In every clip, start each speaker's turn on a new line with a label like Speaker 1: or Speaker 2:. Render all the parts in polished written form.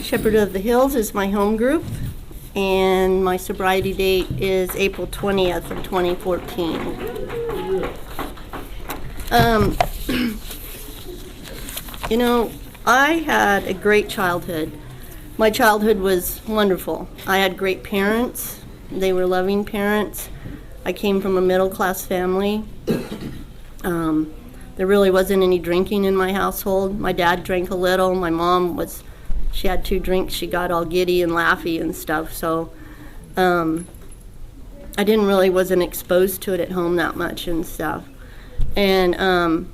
Speaker 1: Shepard of the Hills is my home group, and my sobriety date is April 20th of 2014. You know, I had a great childhood. My childhood was wonderful. I had great parents. They were loving parents. I came from a middle-class family. There really wasn't any drinking in my household. My dad drank a little. My mom she had 2 drinks. She got all giddy and laughy and stuff. So I wasn't exposed to it at home that much and stuff. And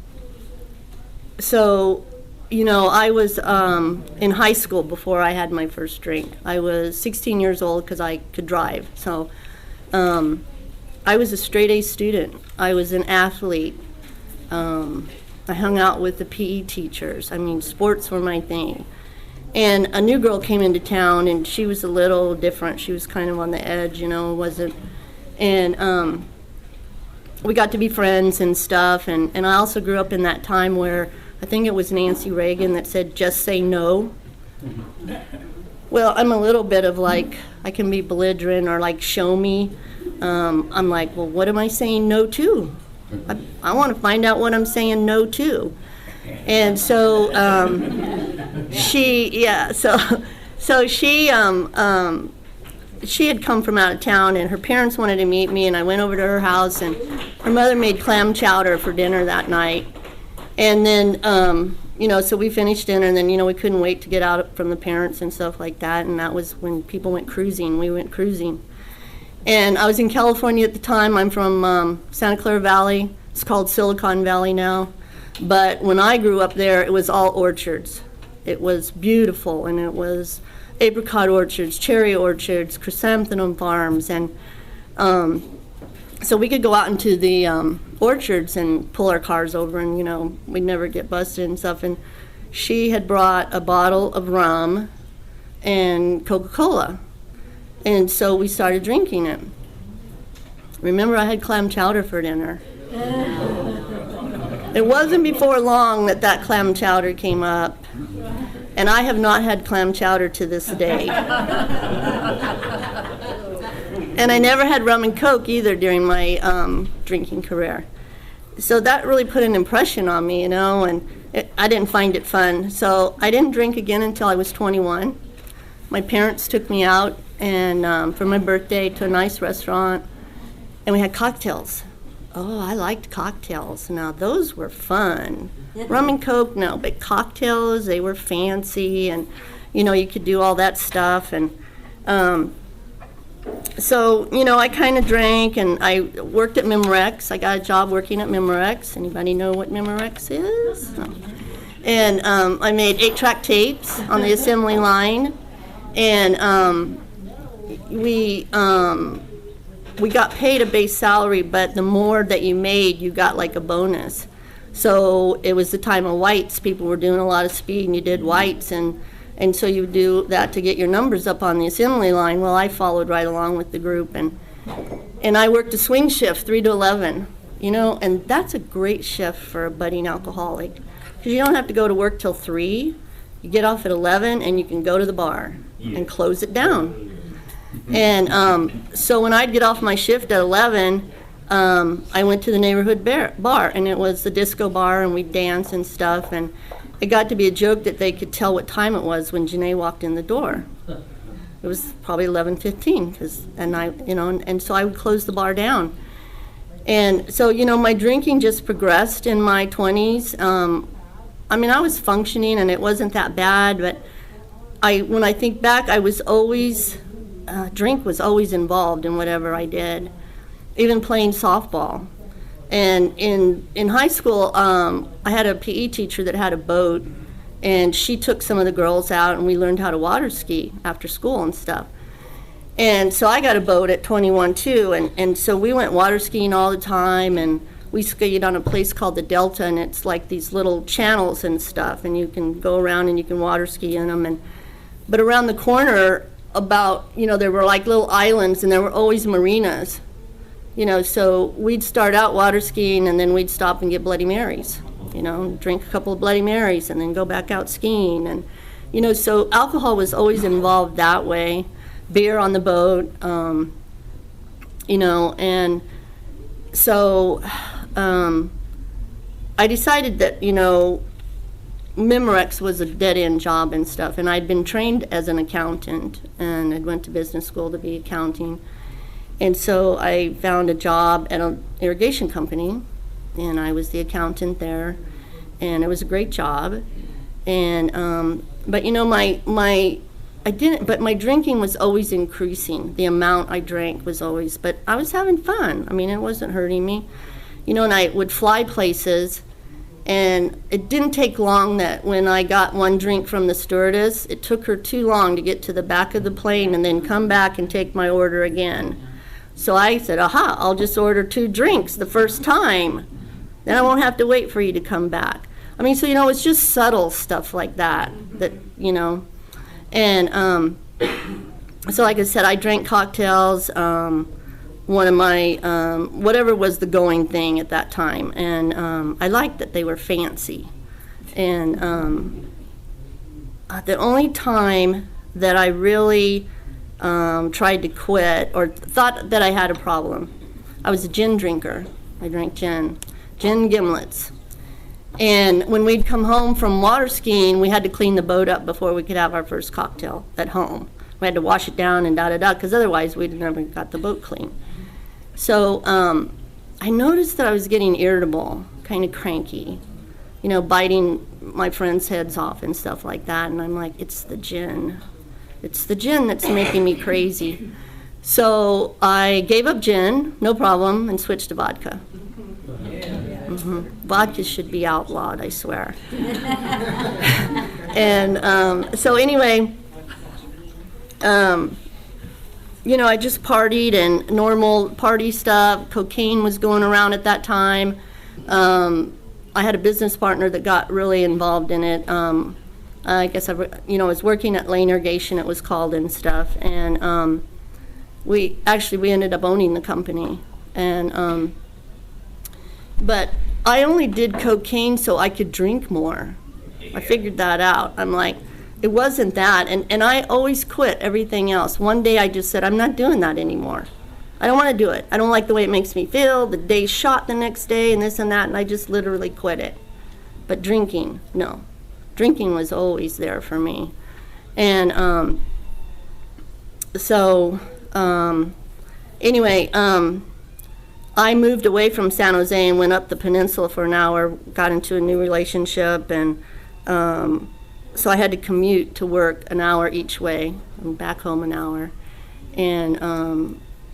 Speaker 1: so, you know, I was in high school before I had my first drink. I was 16 years old because I could drive. So I was a straight A student. I was an athlete. I hung out with the PE teachers. I mean, sports were my thing. And a new girl came into town, and she was a little different. She was kind of on the edge, you know, and we got to be friends and stuff. And I also grew up in that time where I think it was Nancy Reagan that said, just say no. Well, I'm a little bit of like, I can be belligerent or like, show me. I'm like, well, what am I saying no to? I want to find out what I'm saying no to. And so she had come from out of town, and her parents wanted to meet me, and I went over to her house, and her mother made clam chowder for dinner that night. And then, you know, so we finished dinner, and then, you know, we couldn't wait to get out from the parents and stuff like that, and that was when people went cruising. We went cruising. And I was in California at the time. I'm from Santa Clara Valley. It's called Silicon Valley now. But when I grew up there, it was all orchards. It was beautiful, and it was apricot orchards, cherry orchards, chrysanthemum farms. And so we could go out into the orchards and pull our cars over, and, you know, we'd never get busted and stuff. And she had brought a bottle of rum and Coca-Cola. And so we started drinking it. Remember, I had clam chowder for dinner. It wasn't before long that clam chowder came up, and I have not had clam chowder to this day. And I never had rum and Coke either during my drinking career. So that really put an impression on me, you know, and I didn't find it fun. So I didn't drink again until I was 21. My parents took me out and for my birthday to a nice restaurant, and we had cocktails. Oh, I liked cocktails. Now, those were fun. Rum and Coke, no, but cocktails, they were fancy, and, you know, you could do all that stuff. And so, you know, I kind of drank, and I worked at Memorex. I got a job working at Memorex. Anybody know what Memorex is? No. And I made 8-track tapes on the assembly line, and we got paid a base salary, but the more that you made, you got like a bonus. So it was the time of whites. People were doing a lot of speed, and you did whites, and so you would do that to get your numbers up on the assembly line. Well, I followed right along with the group, and I worked a swing shift, 3 to 11, you know, and that's a great shift for a budding alcoholic, because you don't have to go to work till 3. You get off at 11, and you can go to the bar and close it down. And so when I'd get off my shift at 11, I went to the neighborhood bar, and it was the disco bar, and we'd dance and stuff, and it got to be a joke that they could tell what time it was when Janae walked in the door. It was probably 11:15, and so I would close the bar down. And so, you know, my drinking just progressed in my 20s. I mean, I was functioning, and it wasn't that bad, but when I think back, I was always... drink was always involved in whatever I did, even playing softball. And in high school, I had a PE teacher that had a boat, and she took some of the girls out, and we learned how to water ski after school and stuff. And so I got a boat at 21 too, and so we went water skiing all the time, and we skied on a place called the Delta, and it's like these little channels and stuff, and you can go around and you can water ski in them. But around the corner, there were like little islands, and there were always marinas, you know, so we'd start out water skiing, and then we'd stop and get Bloody Marys, you know, drink a couple of Bloody Marys, and then go back out skiing. So alcohol was always involved that way. Beer on the boat, and so I decided that, Memorex was a dead-end job and stuff, and I'd been trained as an accountant, and I went to business school to be accounting. And so I found a job at an irrigation company, and I was the accountant there, and it was a great job. And but my drinking was always increasing. The amount I drank was always, but I was having fun. I mean, it wasn't hurting me. And I would fly places, and it didn't take long that when I got one drink from the stewardess, it took her too long to get to the back of the plane and then come back and take my order again. So I said, aha, I'll just order 2 drinks the first time. Then I won't have to wait for you to come back. I mean, so, it's just subtle stuff like that, and so like I said, I drank cocktails, one of my, whatever was the going thing at that time, and I liked that they were fancy. And the only time that I really tried to quit or thought that I had a problem, I was a gin drinker. I drank gin gimlets. And when we'd come home from water skiing, we had to clean the boat up before we could have our first cocktail at home. We had to wash it down and da-da-da, because otherwise we'd never got the boat clean. So I noticed that I was getting irritable, kind of cranky, biting my friends' heads off and stuff like that. And I'm like, it's the gin. It's the gin that's making me crazy. So I gave up gin, no problem, and switched to vodka. Vodka should be outlawed, I swear. And so anyway, I just partied and normal party stuff. Cocaine was going around at that time. I had a business partner that got really involved in it. I guess I was working at Lane Irrigation, it was called, and stuff. And we ended up owning the company. And but I only did cocaine so I could drink more. I figured that out. I'm like, it wasn't that. And I always quit everything else. One day I just said, I'm not doing that anymore. I don't want to do it. I don't like the way it makes me feel. The day's shot the next day and this and that, and I just literally quit it. But drinking, no. Drinking was always there for me. And anyway, I moved away from San Jose and went up the peninsula for an hour, got into a new relationship, and so I had to commute to work an hour each way and back home an hour. And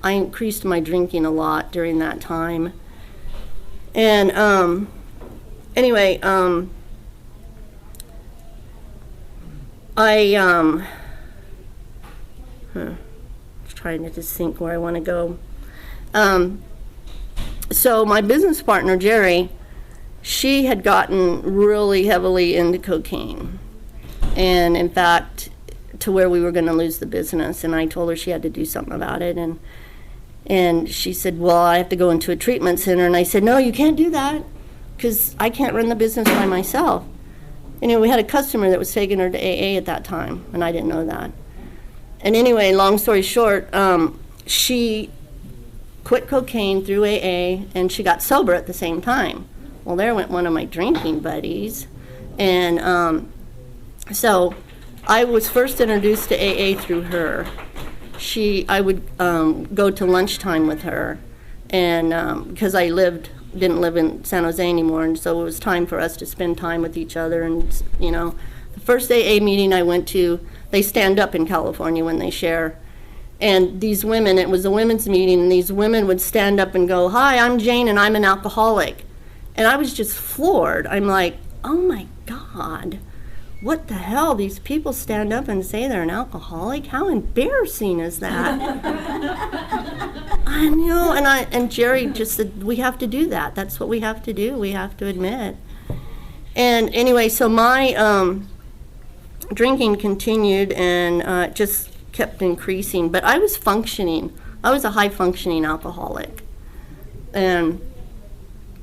Speaker 1: I increased my drinking a lot during that time. And anyway, trying to just think where I want to go. So my business partner, Jerry, she had gotten really heavily into cocaine. And in fact, to where we were going to lose the business. And I told her she had to do something about it. And she said, well, I have to go into a treatment center. And I said, no, you can't do that, because I can't run the business by myself. We had a customer that was taking her to AA at that time, and I didn't know that. And anyway, long story short, she quit cocaine through AA, and she got sober at the same time. Well, there went one of my drinking buddies. And so I was first introduced to AA through her. I would go to lunchtime with her, and because I didn't live in San Jose anymore, and so it was time for us to spend time with each other. And the first AA meeting I went to, they stand up in California when they share. And these women, it was a women's meeting, and these women would stand up and go, hi, I'm Jane, and I'm an alcoholic. And I was just floored. I'm like, oh my God, what the hell? These people stand up and say they're an alcoholic? How embarrassing is that? I know, and Jerry just said, we have to do that. That's what we have to do. We have to admit. And anyway, so my drinking continued, and just kept increasing, but I was functioning. I was a high-functioning alcoholic, and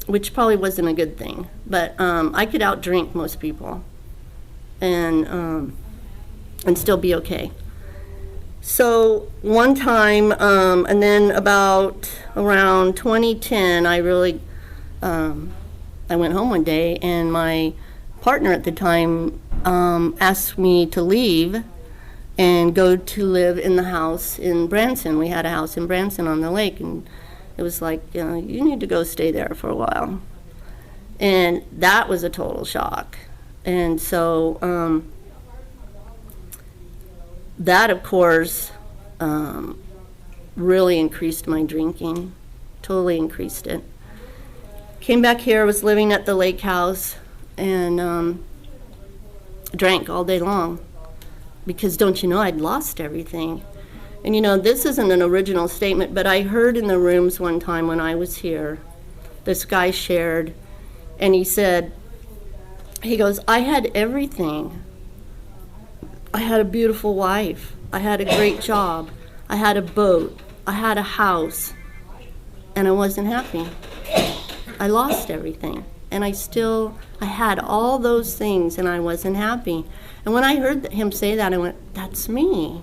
Speaker 1: which probably wasn't a good thing, but I could outdrink most people. And and still be okay. So one time, and then about around 2010, I went home one day, and my partner at the time asked me to leave and go to live in the house in Branson. We had a house in Branson on the lake, and it was like, you need to go stay there for a while. And that was a total shock. And so that, of course, really increased my drinking, totally increased it. Came back here, was living at the lake house, and drank all day long. Because don't you know, I'd lost everything. And this isn't an original statement, but I heard in the rooms one time when I was here, this guy shared, and he goes, I had everything. I had a beautiful wife. I had a great job. I had a boat. I had a house. And I wasn't happy. I lost everything. And I had all those things, and I wasn't happy. And when I heard him say that, I went, that's me.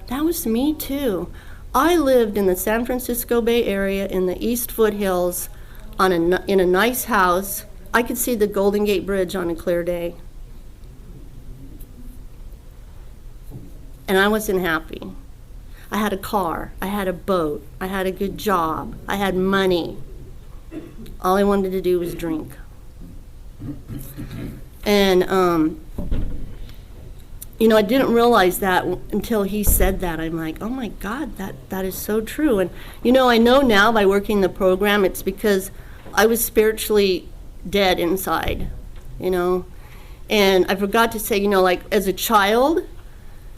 Speaker 1: That was me too. I lived in the San Francisco Bay Area in the East Foothills in a nice house. I could see the Golden Gate Bridge on a clear day. And I wasn't happy. I had a car. I had a boat. I had a good job. I had money. All I wanted to do was drink. And, I didn't realize that until he said that. I'm like, oh my God, that is so true. And, I know now by working the program, it's because I was spiritually dead inside, And I forgot to say, like as a child,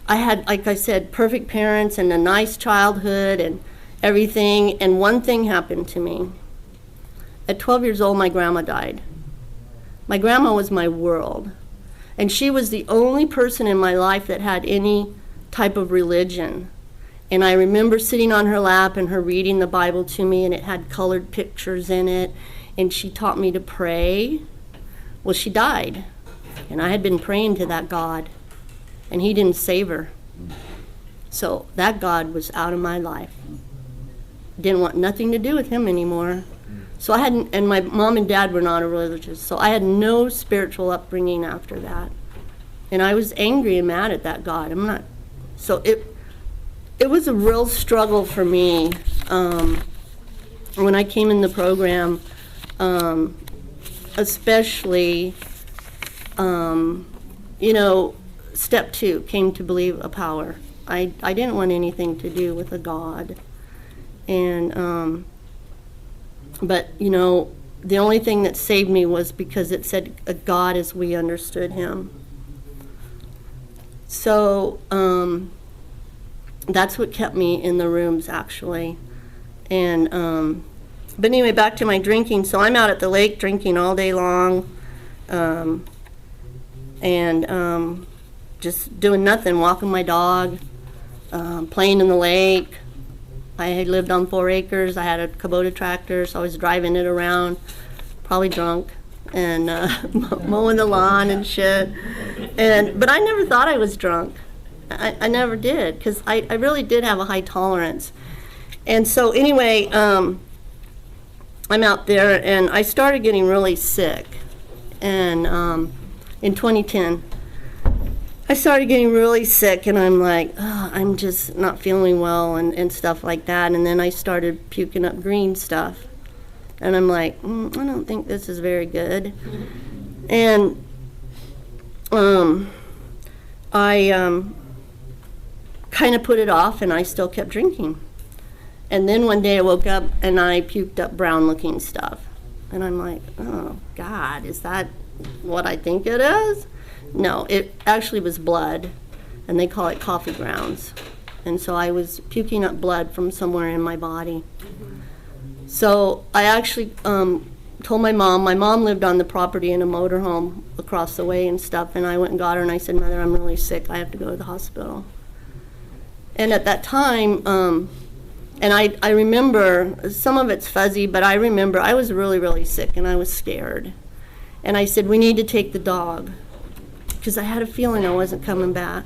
Speaker 1: I had, like I said, perfect parents and a nice childhood and everything. And one thing happened to me. At 12 years old, my grandma died. My grandma was my world. And she was the only person in my life that had any type of religion. And I remember sitting on her lap and her reading the Bible to me, and it had colored pictures in it. And she taught me to pray. Well, she died. And I had been praying to that God. And he didn't save her. So that God was out of my life. Didn't want nothing to do with him anymore. So and my mom and dad were not religious, so I had no spiritual upbringing after that. And I was angry and mad at that God. So it was a real struggle for me when I came in the program, especially, step 2, came to believe a power. I didn't want anything to do with a God. And, but, the only thing that saved me was because it said a God as we understood him. So that's what kept me in the rooms, actually. And but anyway, back to my drinking. So I'm out at the lake drinking all day long, and just doing nothing, walking my dog, playing in the lake. I had lived on 4 acres. I had a Kubota tractor, so I was driving it around, probably drunk, and mowing the lawn and shit. But I never thought I was drunk. I never did, because I really did have a high tolerance. And so anyway, I'm out there, and I started getting really sick. And in 2010, I started getting really sick, and I'm like, oh, I'm just not feeling well and stuff like that. And then I started puking up green stuff. And I'm like, I don't think this is very good. And I kind of put it off, and I still kept drinking. And then one day I woke up, and I puked up brown-looking stuff. And I'm like, oh, God, is that what I think it is? No, it actually was blood, and they call it coffee grounds. And so I was puking up blood from somewhere in my body. So I actually told my mom. My mom lived on the property in a motorhome across the way and stuff, and I went and got her, and I said, Mother, I'm really sick. I have to go to the hospital. And at that time, and I remember, some of it's fuzzy, but I remember I was really, really sick, and I was scared. And I said, we need to take the dog, because I had a feeling I wasn't coming back.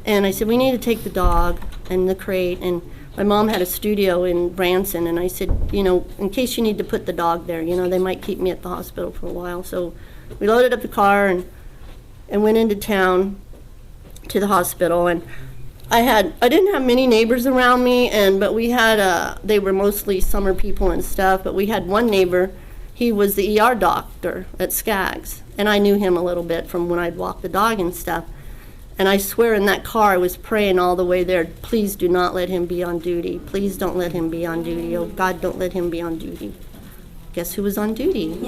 Speaker 1: And I said, we need to take the dog and the crate. And my mom had a studio in Branson, and I said, in case you need to put the dog there, they might keep me at the hospital for a while. So we loaded up the car and went into town to the hospital. And I didn't have many neighbors around me, but we had, they were mostly summer people and stuff, but we had one neighbor. He was the ER doctor at Skaggs, and I knew him a little bit from when I'd walk the dog and stuff. And I swear in that car I was praying all the way there, please do not let him be on duty. Please don't let him be on duty. Oh, God, don't let him be on duty. Guess who was on duty?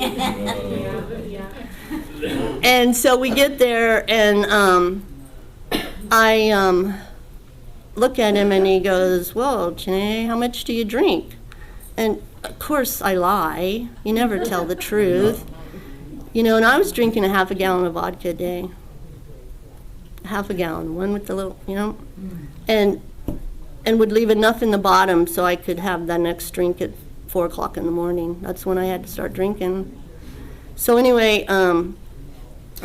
Speaker 1: And so we get there, and I look at him, and he goes, well, Janae, how much do you drink? And of course I lie. You never tell the truth. And I was drinking a half a gallon of vodka a day. Half a gallon, one with the little, and would leave enough in the bottom so I could have the next drink at 4 o'clock in the morning. That's when I had to start drinking. So anyway, I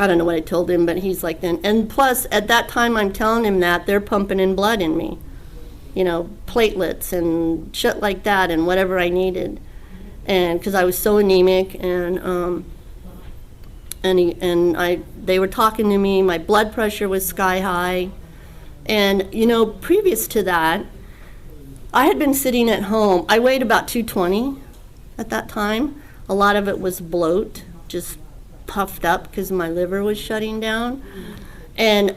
Speaker 1: don't know what I told him, but he's like, then. And plus, at that time I'm telling him that, they're pumping in blood in me. Platelets and shit like that and whatever I needed. And because I was so anemic, they were talking to me, my blood pressure was sky high. And, previous to that, I had been sitting at home. I weighed about 220 at that time. A lot of it was bloat, just puffed up because my liver was shutting down. And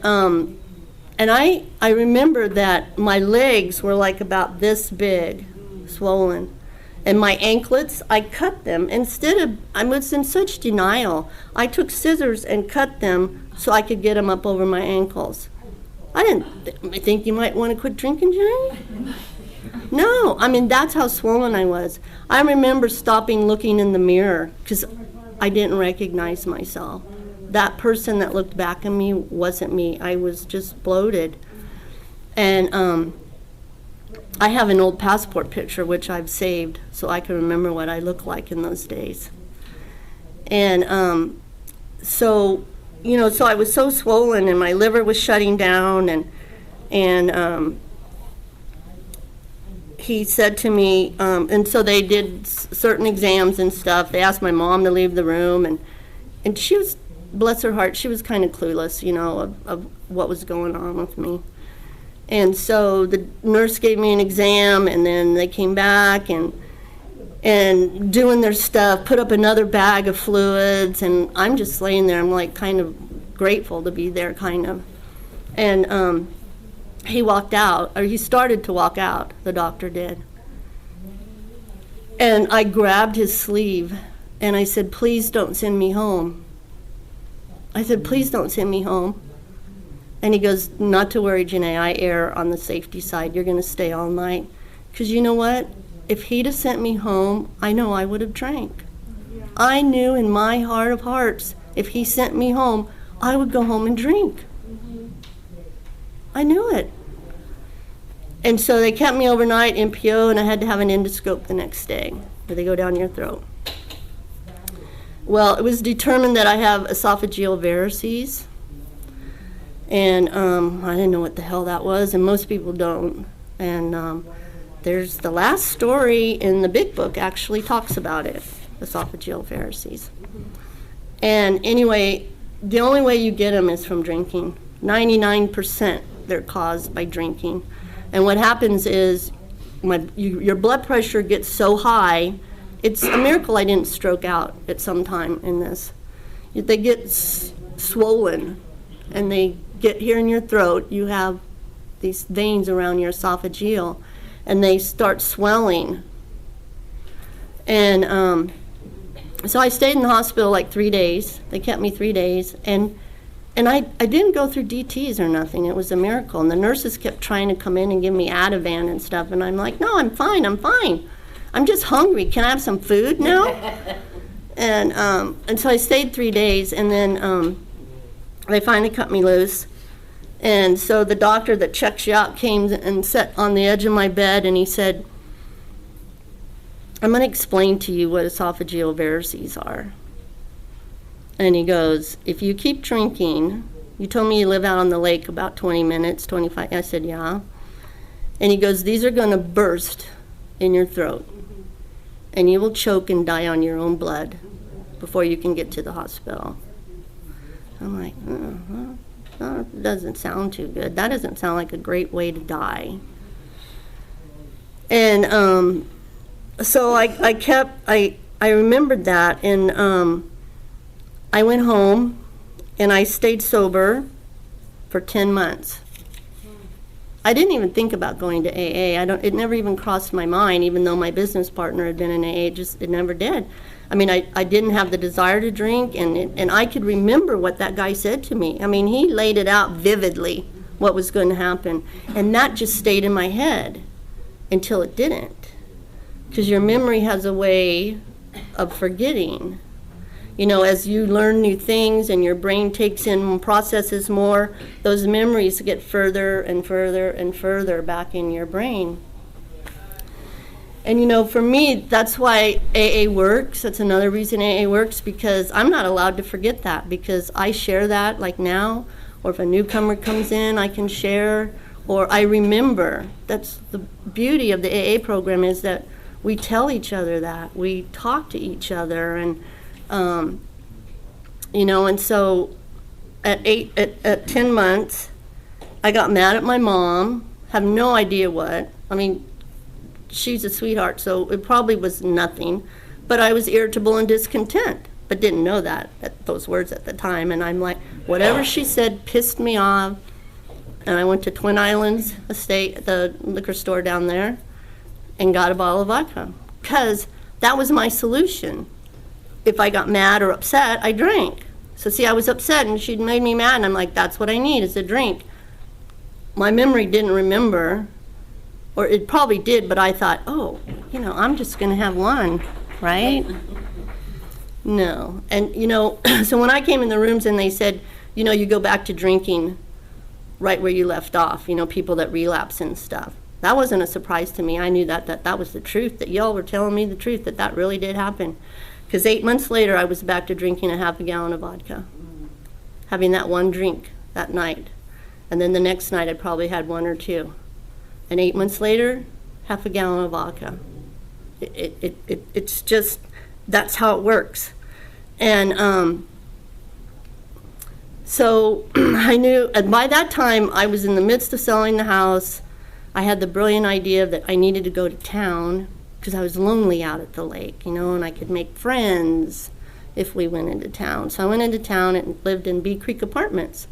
Speaker 1: I remember that my legs were like about this big, swollen. And my anklets, I cut them. I was in such denial. I took scissors and cut them so I could get them up over my ankles. I didn't think you might want to quit drinking, Jenny. No, that's how swollen I was. I remember stopping looking in the mirror because I didn't recognize myself. That person that looked back at me wasn't me. I was just bloated. And I have an old passport picture which I've saved so I can remember what I looked like in those days. And so I was so swollen and my liver was shutting down, and he said to me, and so they did certain exams and stuff. They asked my mom to leave the room, and she was, bless her heart, she was kind of clueless, of what was going on with me. And so the nurse gave me an exam, and then they came back and doing their stuff, put up another bag of fluids, and I'm just laying there. I'm like kind of grateful to be there, kind of. And he walked out, or he started to walk out, the doctor did. And I grabbed his sleeve, and I said, please don't send me home. I said, please don't send me home. And he goes, not to worry, Janae, I err on the safety side. You're going to stay all night. Because you know what? If he'd have sent me home, I know I would have drank. Yeah. I knew in my heart of hearts, if he sent me home, I would go home and drink. Mm-hmm. I knew it. And so they kept me overnight, NPO, and I had to have an endoscope the next day, where they go down your throat. Well, it was determined that I have esophageal varices. And I didn't know what the hell that was, and most people don't. And there's the last story in the big book actually talks about it, esophageal varices. And anyway, the only way you get them is from drinking. 99% they're caused by drinking. And what happens is your blood pressure gets so high, it's a miracle I didn't stroke out at some time in this. They get swollen, and they get here in your throat. You have these veins around your esophageal, and they start swelling. And so I stayed in the hospital like 3 days. They kept me 3 days, and I didn't go through DTs or nothing. It was a miracle. And the nurses kept trying to come in and give me Ativan and stuff, and I'm like, no, I'm fine. I'm just hungry. Can I have some food now? And so I stayed 3 days, and then they finally cut me loose. And so the doctor that checks you out came and sat on the edge of my bed, and he said, I'm going to explain to you what esophageal varices are. And he goes, if you keep drinking, You told me you live out on the lake about 20 minutes, 25. I said, yeah. And he goes, these are going to burst in your throat, and you will choke and die on your own blood before you can get to the hospital. I'm like, well, that doesn't sound too good. That doesn't sound like a great way to die. And so I remembered that, and I went home, and I stayed sober for 10 months. I didn't even think about going to AA. It never even crossed my mind, even though my business partner had been in AA, it never did. I mean, I didn't have the desire to drink, and I could remember what that guy said to me. I mean, he laid it out vividly, what was going to happen. And that just stayed in my head until it didn't. Because your memory has a way of forgetting. You know, as you learn new things and your brain takes in and processes more, those memories get further and further and further back in your brain. And you know, for me, that's why AA works. That's another reason AA works, because I'm not allowed to forget that, because I share that like now, or if a newcomer comes in, I can share, or I remember. That's the beauty of the AA program, is that we tell each other that. We talk to each other, and you know, and so at 10 months, I got mad at my mom, have no idea what. I mean, she's a sweetheart, so it probably was nothing. But I was irritable and discontent, but didn't know those words at the time. And I'm like, whatever she said pissed me off. And I went to Twin Islands Estate, the liquor store down there, and got a bottle of vodka, because that was my solution. If I got mad or upset, I drank. So see, I was upset, and she'd made me mad, and I'm like, that's what I need, is a drink. My memory didn't remember, or it probably did, but I thought, oh, you know, I'm just going to have one, right? No. And, you know, so when I came in the rooms and they said, you know, you go back to drinking right where you left off, you know, people that relapse and stuff. That wasn't a surprise to me. I knew that was the truth, that y'all were telling me the truth, that really did happen. Because 8 months later, I was back to drinking a half a gallon of vodka, having that one drink that night. And then the next night, I probably had one or two. And 8 months later, half a gallon of vodka. It's just, that's how it works. And so I knew, and by that time, I was in the midst of selling the house. I had the brilliant idea that I needed to go to town, because I was lonely out at the lake, you know, and I could make friends if we went into town. So I went into town and lived in Bee Creek Apartments.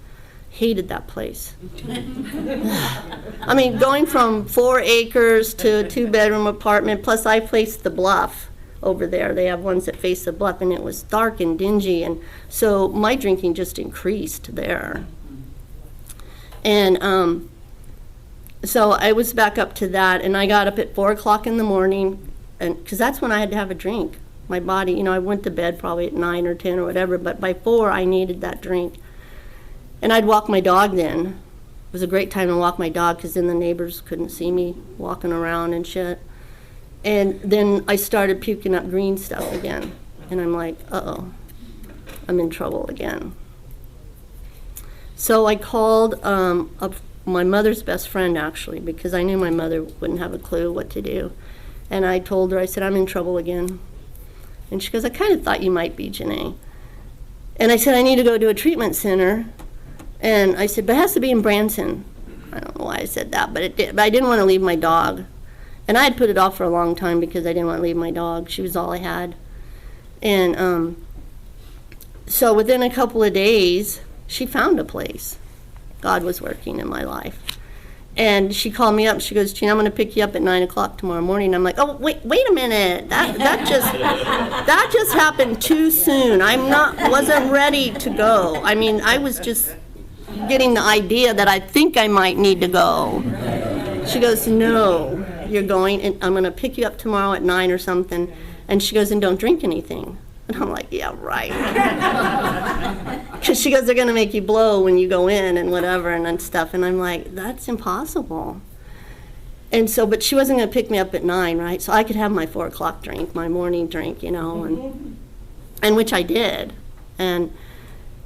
Speaker 1: Hated that place. I mean, going from 4 acres to a 2-bedroom apartment, plus I faced the bluff over there. They have ones that face the bluff, and it was dark and dingy, and so my drinking just increased there. And so I was back up to that, and I got up at 4 o'clock in the morning, and because that's when I had to have a drink. My body, you know, I went to bed probably at 9 or 10 or whatever, but by 4 I needed that drink. And I'd walk my dog then. It was a great time to walk my dog, because then the neighbors couldn't see me walking around and shit. And then I started puking up green stuff again. And I'm like, uh-oh, I'm in trouble again. So I called up my mother's best friend, actually, because I knew my mother wouldn't have a clue what to do. And I told her, I said, I'm in trouble again. And she goes, I kind of thought you might be, Janae. And I said, I need to go to a treatment center. And I said, but it has to be in Branson. I don't know why I said that, but it did. But I didn't want to leave my dog. And I had put it off for a long time because I didn't want to leave my dog. She was all I had. And so within a couple of days, she found a place. God was working in my life. And she called me up. She goes, Gina, I'm going to pick you up at 9 o'clock tomorrow morning. I'm like, oh, wait a minute. That just happened too soon. Wasn't ready to go. I mean, I was just getting the idea that I think I might need to go. She goes, no, you're going, and I'm going to pick you up tomorrow at 9 or something. And she goes, and don't drink anything. And I'm like, yeah, right. Because she goes, they're going to make you blow when you go in and whatever and stuff. And I'm like, that's impossible. And so, but she wasn't going to pick me up at 9, right? So I could have my 4 o'clock drink, my morning drink, you know, and which I did. And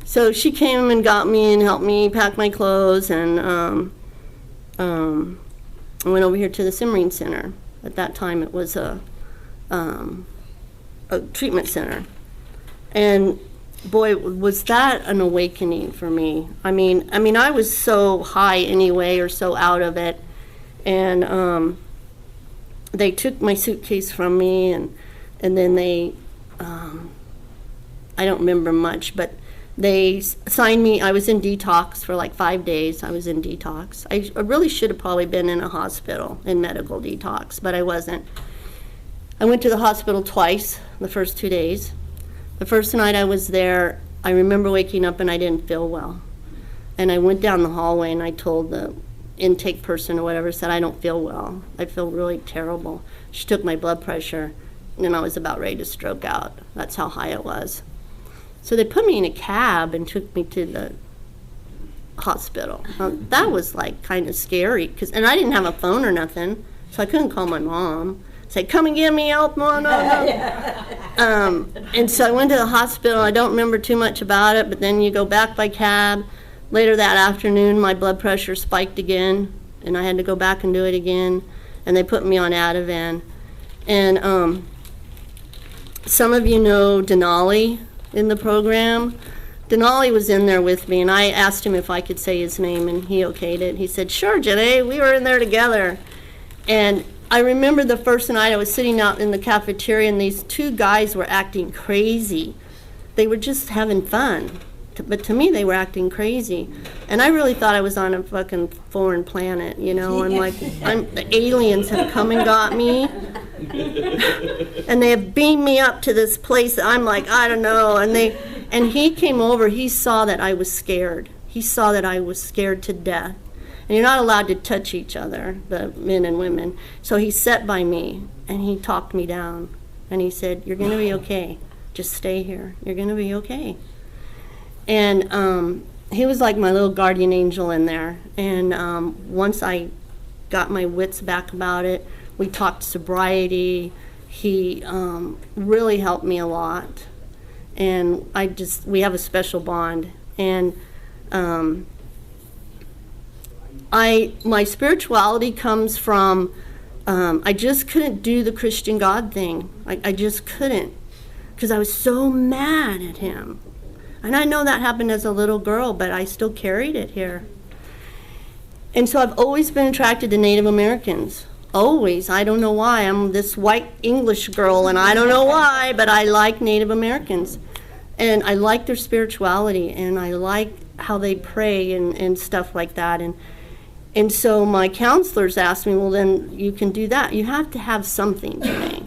Speaker 1: So she came and got me and helped me pack my clothes, and I went over here to the Simmering Center. At that time, it was a treatment center. And boy, was that an awakening for me. I mean, I was so high anyway, or so out of it. And they took my suitcase from me, and then they, I don't remember much, but they signed me. I was in detox for like 5 days. I was in detox. I really should have probably been in a hospital in medical detox, but I wasn't. I went to the hospital twice the first 2 days. The first night I was there, I remember waking up and I didn't feel well. And I went down the hallway and I told the intake person or whatever, said, I don't feel well. I feel really terrible. She took my blood pressure and I was about ready to stroke out. That's how high it was. So they put me in a cab and took me to the hospital. That was like kind of scary, and I didn't have a phone or nothing, so I couldn't call my mom. Say, come and get me help, Mom. No. And so I went to the hospital. I don't remember too much about it, but then you go back by cab. Later that afternoon, my blood pressure spiked again, and I had to go back and do it again, and they put me on Ativan. And some of you know Denali in the program. Denali was in there with me, and I asked him if I could say his name, and he okayed it. He said, sure, Janae, we were in there together. And I remember the first night I was sitting out in the cafeteria, and these two guys were acting crazy. They were just having fun, but to me they were acting crazy. And I really thought I was on a fucking foreign planet, you know, and like the aliens have come and got me. And they have beamed me up to this place that I'm like, I don't know. And he came over, he saw that I was scared. He saw that I was scared to death. And you're not allowed to touch each other, the men and women. So he sat by me and he talked me down. And he said, you're gonna be okay. Just stay here. You're gonna be okay. And he was like my little guardian angel in there. And once I got my wits back about it, we talked sobriety. He really helped me a lot. And we have a special bond. And my spirituality comes from, I just couldn't do the Christian God thing. I just couldn't, because I was so mad at him. And I know that happened as a little girl, but I still carried it here. And so I've always been attracted to Native Americans. Always. I don't know why. I'm this white English girl, and I don't know why, but I like Native Americans. And I like their spirituality, and I like how they pray and stuff like that. And so my counselors asked me, well, then you can do that. You have to have something today.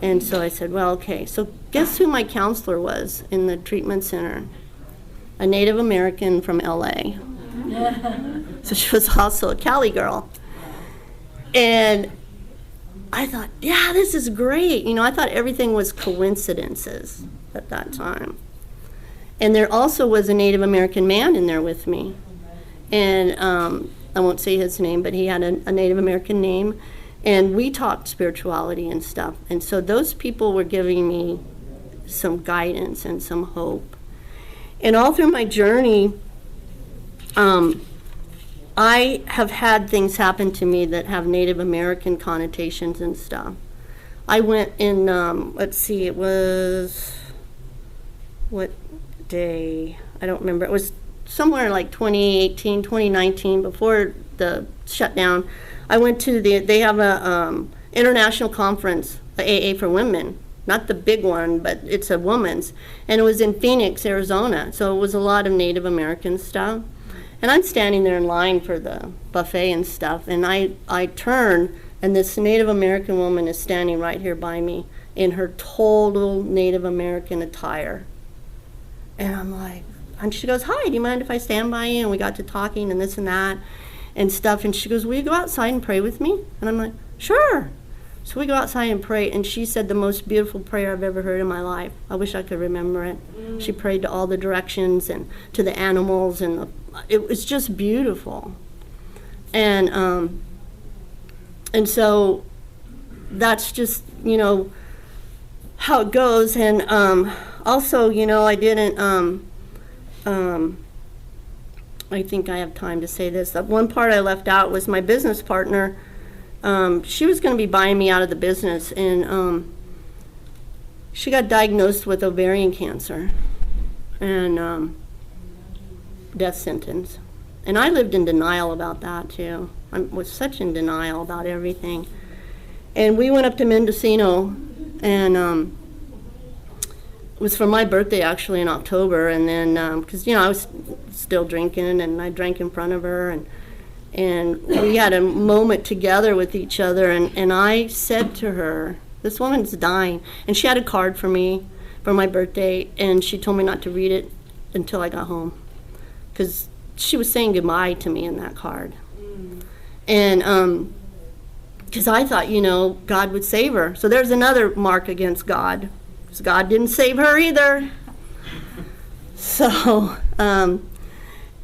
Speaker 1: And so I said, well, okay. So guess who my counselor was in the treatment center? A Native American from LA. So she was also a Cali girl. And I thought, yeah, this is great. You know, I thought everything was coincidences at that time. And there also was a Native American man in there with me. And I won't say his name, but he had a Native American name. And we talked spirituality and stuff. And so those people were giving me some guidance and some hope. And all through my journey, I have had things happen to me that have Native American connotations and stuff. I went in, let's see, it was, what day? I don't remember. It was somewhere like 2018, 2019, before the shutdown. I went to they have a international conference, the AA for women. Not the big one, but it's a woman's. And it was in Phoenix, Arizona. So it was a lot of Native American stuff. And I'm standing there in line for the buffet and stuff, and I turn, and this Native American woman is standing right here by me in her total Native American attire. And I'm like, and she goes, hi, do you mind if I stand by you? And we got to talking and this and that and stuff. And she goes, will you go outside and pray with me? And I'm like, sure. So we go outside and pray, and she said the most beautiful prayer I've ever heard in my life. I wish I could remember it. She prayed to all the directions and to the animals, and it was just beautiful. And so that's just, you know, how it goes. And also, you know, I didn't, I think I have time to say this. One part I left out was my business partner. She was going to be buying me out of the business, and she got diagnosed with ovarian cancer and death sentence. And I lived in denial about that, too. I was such in denial about everything. And we went up to Mendocino, and it was for my birthday, actually, in October. And then, because, I was still drinking, and I drank in front of her, and we had a moment together with each other, and I said to her, this woman's dying. And she had a card for me for my birthday, and she told me not to read it until I got home, because she was saying goodbye to me in that card. And because I thought, God would save her. So there's another mark against God, because God didn't save her either. So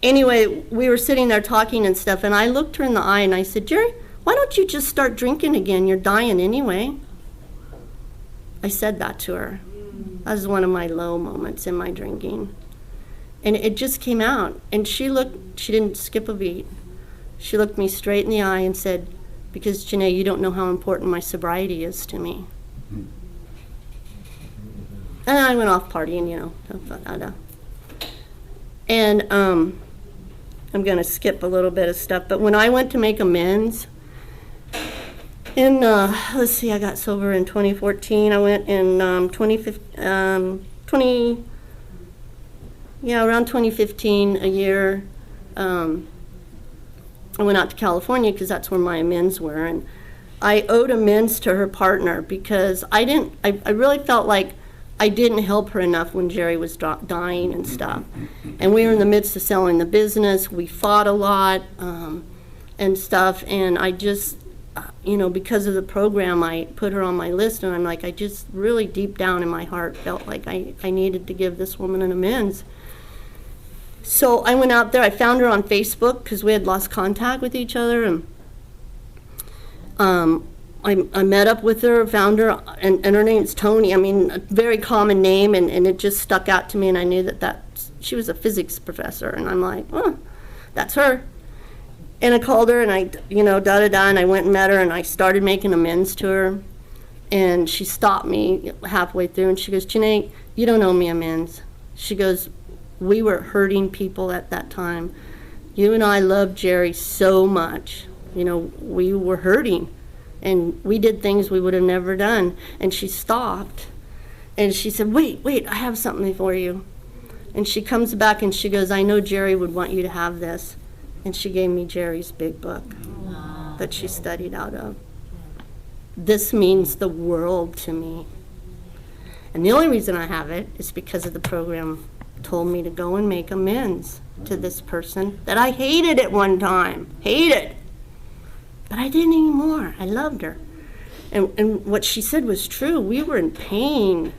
Speaker 1: anyway, we were sitting there talking and stuff, and I looked her in the eye and I said, Jerry, why don't you just start drinking again? You're dying anyway. I said that to her. That was one of my low moments in my drinking. And it just came out. And she didn't skip a beat. She looked me straight in the eye and said, because, Janae, you don't know how important my sobriety is to me. And I went off partying, And I'm going to skip a little bit of stuff. But when I went to make amends, let's see, I got sober in 2014. I went in 2015, around 2015, a year. I went out to California because that's where my amends were, and I owed amends to her partner because I really felt like I didn't help her enough when Jerry was dying and stuff. And we were in the midst of selling the business. We fought a lot and stuff, and I just, because of the program, I put her on my list, and I'm like, I just really deep down in my heart felt like I needed to give this woman an amends. So I went out there. I found her on Facebook because we had lost contact with each other, and I met up with her, found her, and her name's Tony. I mean, a very common name, and it just stuck out to me, and I knew that she was a physics professor, and I'm like, oh, that's her. And I called her, and I, and I went and met her, and I started making amends to her, and she stopped me halfway through, and she goes, Janae, you don't owe me amends. She goes, we were hurting people at that time. You and I loved Jerry so much. We were hurting, and we did things we would have never done. And she stopped, and she said, wait, I have something for you. And she comes back, and she goes, I know Jerry would want you to have this. And she gave me Jerry's big book that she studied out of. This means the world to me. And the only reason I have it is because of the program told me to go and make amends to this person that I hated at one time. Hated. But I didn't anymore. I loved her. And what she said was true. We were in pain.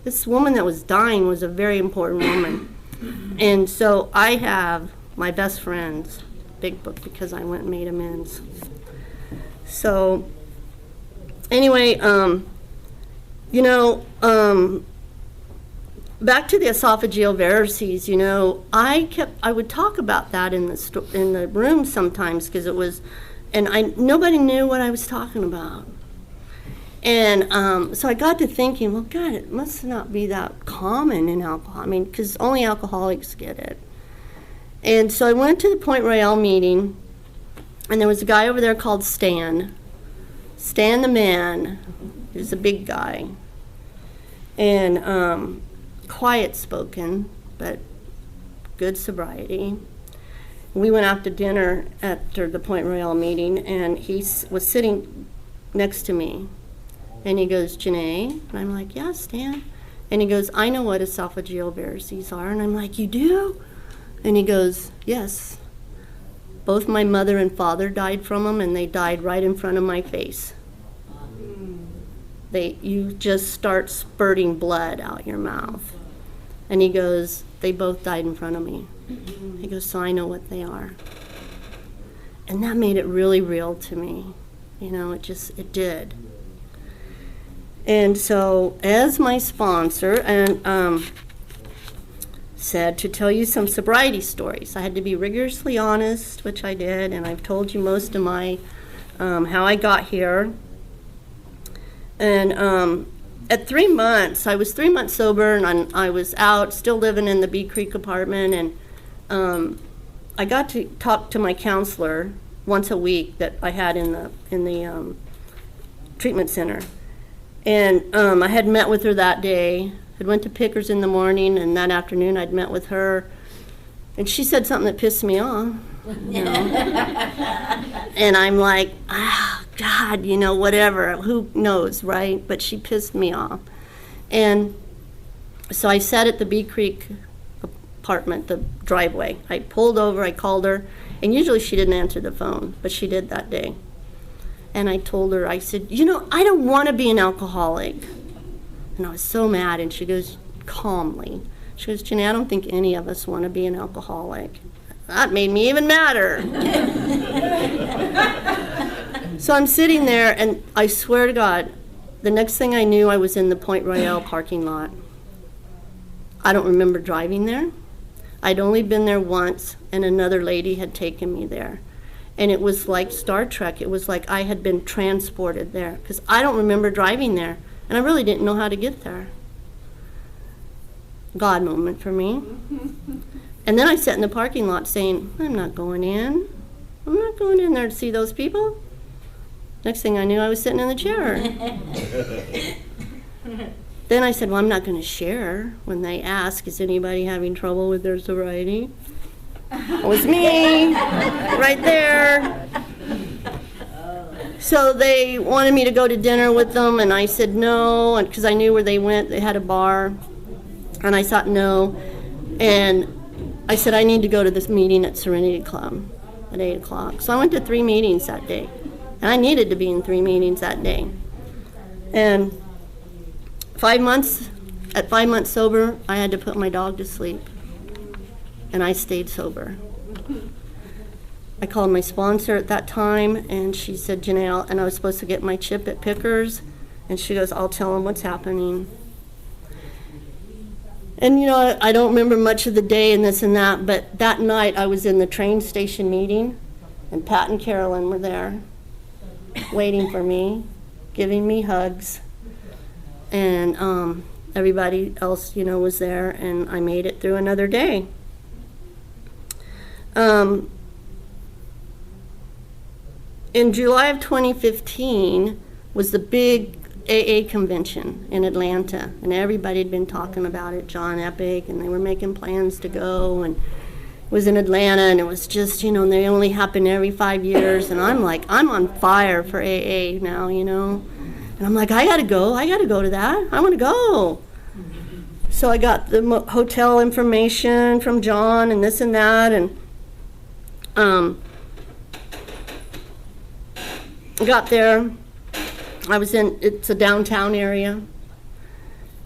Speaker 1: This woman that was dying was a very important woman. And so I have my best friend's big book because I went and made amends. So anyway, back to the esophageal varices, I would talk about that in the room sometimes because it was, and nobody knew what I was talking about. And so I got to thinking, well, God, it must not be that common in alcohol. I mean, because only alcoholics get it. And so I went to the Point Royale meeting, and there was a guy over there called Stan. Stan the man. He was a big guy. And quiet spoken, but good sobriety. We went out to dinner after the Point Royale meeting, and he was sitting next to me. And he goes, Janae? And I'm like, yeah, Stan. And he goes, I know what esophageal varices are. And I'm like, you do? And he goes, yes. Both my mother and father died from them, and they died right in front of my face. You just start spurting blood out your mouth. And he goes, they both died in front of me. He goes, so I know what they are. And that made it really real to me. It did. And so as my sponsor, and said to tell you some sobriety stories. I had to be rigorously honest, which I did, and I've told you most of my, how I got here. And at 3 months, I was 3 months sober, and I was out, still living in the Bee Creek apartment, and I got to talk to my counselor once a week that I had in the treatment center. And I had met with her that day. I went to Pickers in the morning, and that afternoon I'd met with her. And she said something that pissed me off, you know. And I'm like, God, you know, whatever, who knows, right? But she pissed me off. And so I sat at the Bee Creek apartment, the driveway. I pulled over, I called her, and usually she didn't answer the phone, but she did that day. And I told her, I said, you know, I don't want to be an alcoholic. And I was so mad, and she goes, calmly, she goes, Janae, I don't think any of us want to be an alcoholic. That made me even madder. So I'm sitting there, and I swear to God, the next thing I knew, I was in the Point Royale parking lot. I don't remember driving there. I'd only been there once, and another lady had taken me there. And it was like Star Trek. It was like I had been transported there, because I don't remember driving there, and I really didn't know how to get there. God moment for me. And then I sat in the parking lot saying, I'm not going in. I'm not going in there to see those people. Next thing I knew, I was sitting in the chair. Then I said, well, I'm not going to share. When they ask, is anybody having trouble with their sobriety? It was me, right there. So they wanted me to go to dinner with them, and I said no, and because I knew where they went. They had a bar, and I thought no. And I said, I need to go to this meeting at Serenity Club at 8 o'clock. So I went to 3 meetings that day, and I needed to be in 3 meetings that day. And 5 months, at 5 months sober, I had to put my dog to sleep. And I stayed sober. I called my sponsor at that time, and she said, Janelle, and I was supposed to get my chip at Pickers, and she goes, I'll tell them what's happening. And you know, I don't remember much of the day and this and that, but that night I was in the train station meeting, and Pat and Carolyn were there, waiting for me, giving me hugs, and everybody else, you know, was there, and I made it through another day. In July of 2015 was the big AA convention in Atlanta, and everybody had been talking about it, John Epic, and they were making plans to go, and it was in Atlanta, and it was just, you know, they only happen every 5 years, and I'm like, I'm on fire for AA now, you know, and I'm like, I gotta go to that, I wanna go. So I got the hotel information from John and this and that, and got there. I was in, it's a downtown area,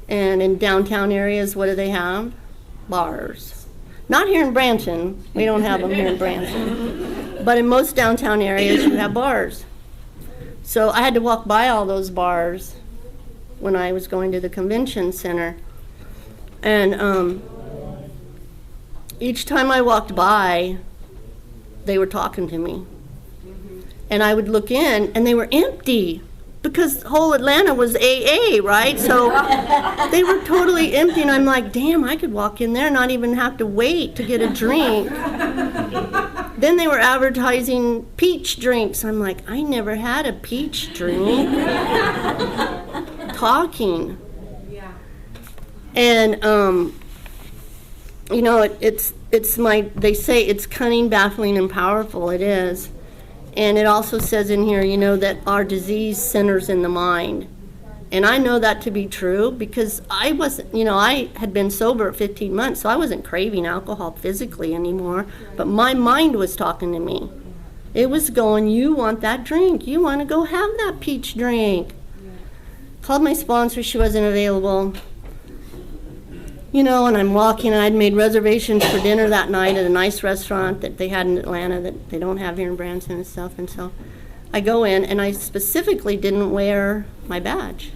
Speaker 1: and in downtown areas, what do they have? Bars. Not here in Branson, we don't have them here in Branson, but in most downtown areas you have bars. So I had to walk by all those bars when I was going to the convention center, and each time I walked by, they were talking to me. And I would look in, and they were empty, because whole Atlanta was AA, right? So they were totally empty, and I'm like, damn, I could walk in there and not even have to wait to get a drink. Then they were advertising peach drinks. I'm like, I never had a peach drink. Talking. Yeah. And, you know, it's my, they say it's cunning, baffling, and powerful. It is. And it also says in here, you know, that our disease centers in the mind. And I know that to be true, because I wasn't, you know, I had been sober 15 months, so I wasn't craving alcohol physically anymore, but my mind was talking to me. It was going, you want that drink, you want to go have that peach drink. Called my sponsor, she wasn't available. You know, and I'm walking, and I'd made reservations for dinner that night at a nice restaurant that they had in Atlanta that they don't have here in Branson and stuff. And so I go in, and I specifically didn't wear my badge.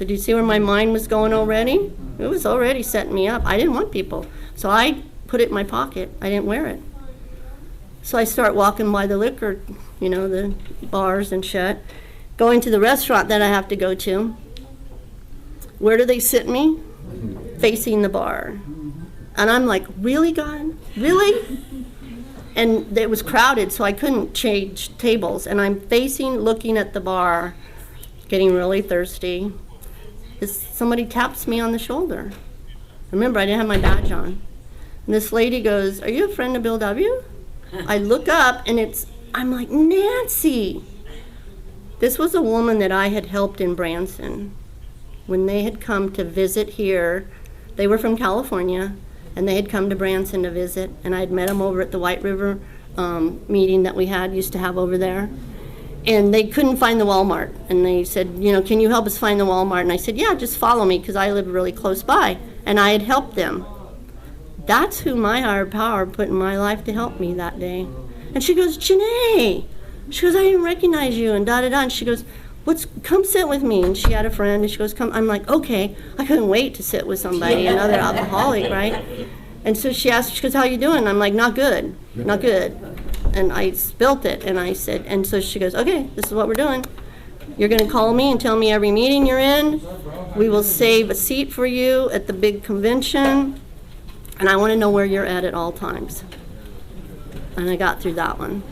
Speaker 1: So do you see where my mind was going already? It was already setting me up. I didn't want people. So I put it in my pocket. I didn't wear it. So I start walking by the liquor, the bars and shit, going to the restaurant that I have to go to. Where do they sit me? Facing the bar. And I'm like, really, God? Really? And it was crowded, so I couldn't change tables. And I'm looking at the bar, getting really thirsty. Somebody taps me on the shoulder. Remember, I didn't have my badge on. And this lady goes, "Are you a friend of Bill W?" I look up, and I'm like, Nancy. This was a woman that I had helped in Branson. When they had come to visit here, they were from California, and they had come to Branson to visit, and I had met them over at the White River meeting that we used to have over there. And they couldn't find the Walmart, and they said, can you help us find the Walmart? And I said, yeah, just follow me, because I live really close by, and I had helped them. That's who my higher power put in my life to help me that day. And she goes, Janae. She goes, I didn't recognize you, and da-da-da. And she goes, come sit with me. And she had a friend, and she goes, come. I'm like, okay. I couldn't wait to sit with somebody, another alcoholic, right? And so she goes, how you doing? I'm like, not good, not good. And I spilt it, and I said, and so she goes, okay, this is what we're doing. You're going to call me and tell me every meeting you're in. We will save a seat for you at the big convention, and I want to know where you're at all times. And I got through that one.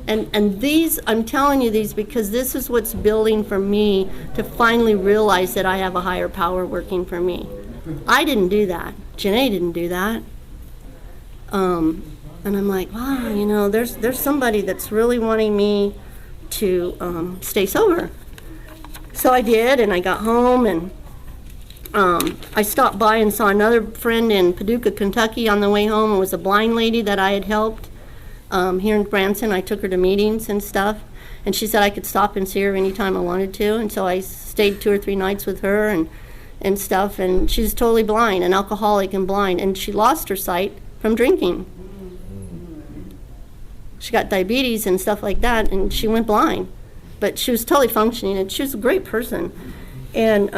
Speaker 1: And these, I'm telling you these because this is what's building for me to finally realize that I have a higher power working for me. I didn't do that. Janae didn't do that. And I'm like, wow, there's somebody that's really wanting me to stay sober. So I did, and I got home, and I stopped by and saw another friend in Paducah, Kentucky on the way home. It was a blind lady that I had helped here in Branson. I took her to meetings and stuff, and she said I could stop and see her anytime I wanted to, and so I stayed 2 or 3 nights with her and stuff, and she's totally blind, an alcoholic and blind, and she lost her sight from drinking. She got diabetes and stuff like that, and she went blind, but she was totally functioning, and she was a great person. And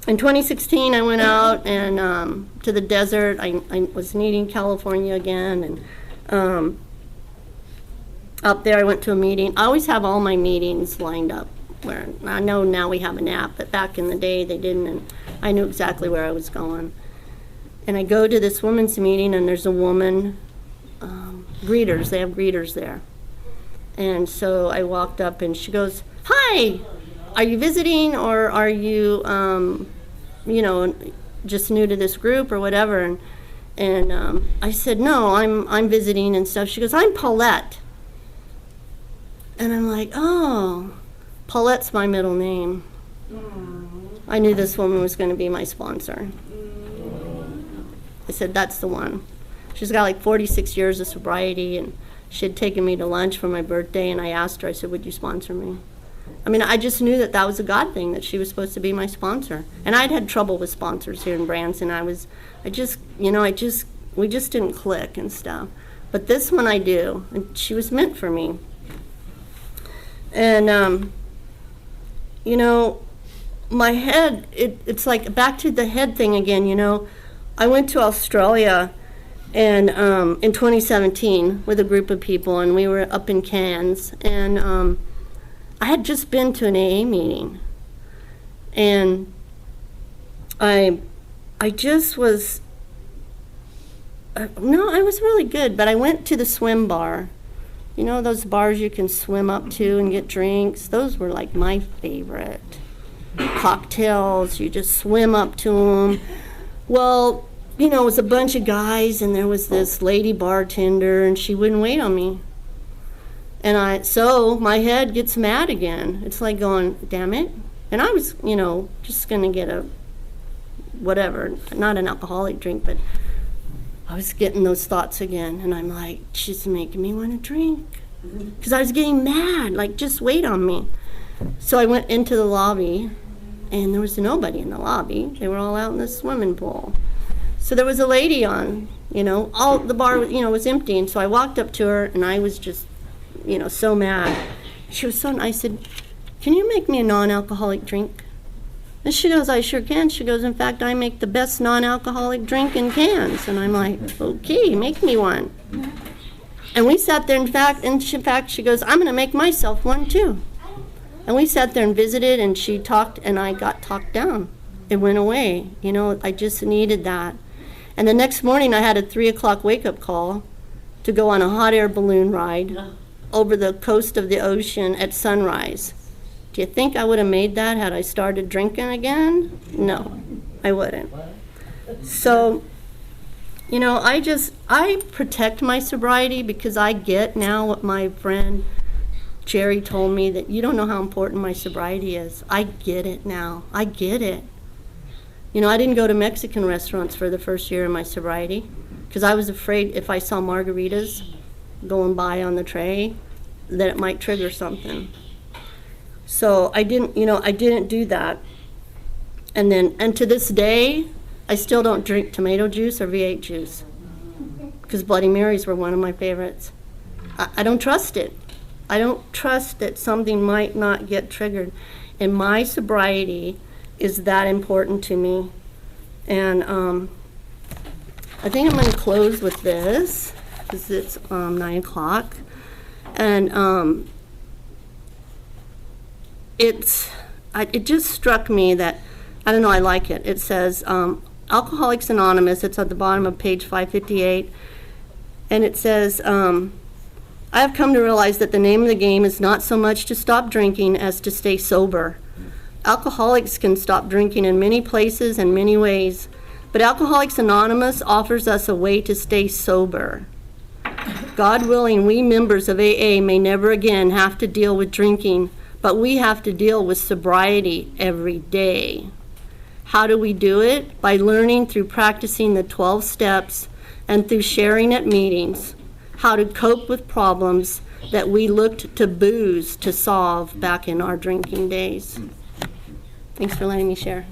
Speaker 1: in 2016, I went out and to the desert. I was needing California again, and up there I went to a meeting. I always have all my meetings lined up, where I know now we have an app, but back in the day they didn't, and I knew exactly where I was going. And I go to this women's meeting, and there's a woman, greeters, they have greeters there. And so I walked up, and she goes, hi, are you visiting, or are you, just new to this group or whatever? And I said, no, I'm visiting and stuff. She goes, I'm Paulette. And I'm like, oh, Paulette's my middle name. I knew this woman was going to be my sponsor. I said, that's the one. She's got like 46 years of sobriety, and she had taken me to lunch for my birthday, and I asked her, I said, would you sponsor me? I mean, I just knew that was a God thing, that she was supposed to be my sponsor. And I'd had trouble with sponsors here in Branson. We just didn't click and stuff. But this one I do, and she was meant for me. And, my head, it's like back to the head thing again, I went to Australia and in 2017 with a group of people, and we were up in Cairns, and I had just been to an AA meeting, and I just was, I was really good, but I went to the swim bar. Those bars you can swim up to and get drinks? Those were like my favorite. Cocktails, you just swim up to them. Well, it was a bunch of guys, and there was this lady bartender, and she wouldn't wait on me. And so my head gets mad again. It's like going, damn it. And I was, just going to get a whatever, not an alcoholic drink, but I was getting those thoughts again. And I'm like, she's making me want to drink. Because I was getting mad, like, just wait on me. So I went into the lobby, and there was nobody in the lobby. They were all out in the swimming pool. So there was a lady on, all the bar, was empty. And so I walked up to her, and I was just, so mad. She was so nice. I said, can you make me a non-alcoholic drink? And she goes, I sure can. She goes, in fact, I make the best non-alcoholic drink in cans. And I'm like, okay, make me one. And we sat there, in fact, she goes, I'm going to make myself one too. And we sat there and visited, and she talked, and I got talked down. It went away. You know, I just needed that. And the next morning, I had a 3 o'clock wake-up call to go on a hot air balloon ride over the coast of the ocean at sunrise. Do you think I would have made that had I started drinking again? No, I wouldn't. So, you know, I protect my sobriety because I get now what my friend Jerry told me, that you don't know how important my sobriety is. I get it now. I get it. You know, I didn't go to Mexican restaurants for the first year of my sobriety because I was afraid if I saw margaritas going by on the tray that it might trigger something. So I didn't do that. And to this day, I still don't drink tomato juice or V8 juice because Bloody Marys were one of my favorites. I don't trust it. I don't trust that something might not get triggered. And my sobriety is that important to me. And I think I'm going to close with this because it's 9 o'clock. And it just struck me that, I don't know, I like it. It says, Alcoholics Anonymous, it's at the bottom of page 558, and it says, I have come to realize that the name of the game is not so much to stop drinking as to stay sober. Alcoholics can stop drinking in many places and many ways, but Alcoholics Anonymous offers us a way to stay sober. God willing, we members of AA may never again have to deal with drinking, but we have to deal with sobriety every day. How do we do it? By learning through practicing the 12 steps and through sharing at meetings how to cope with problems that we looked to booze to solve back in our drinking days. Thanks for letting me share.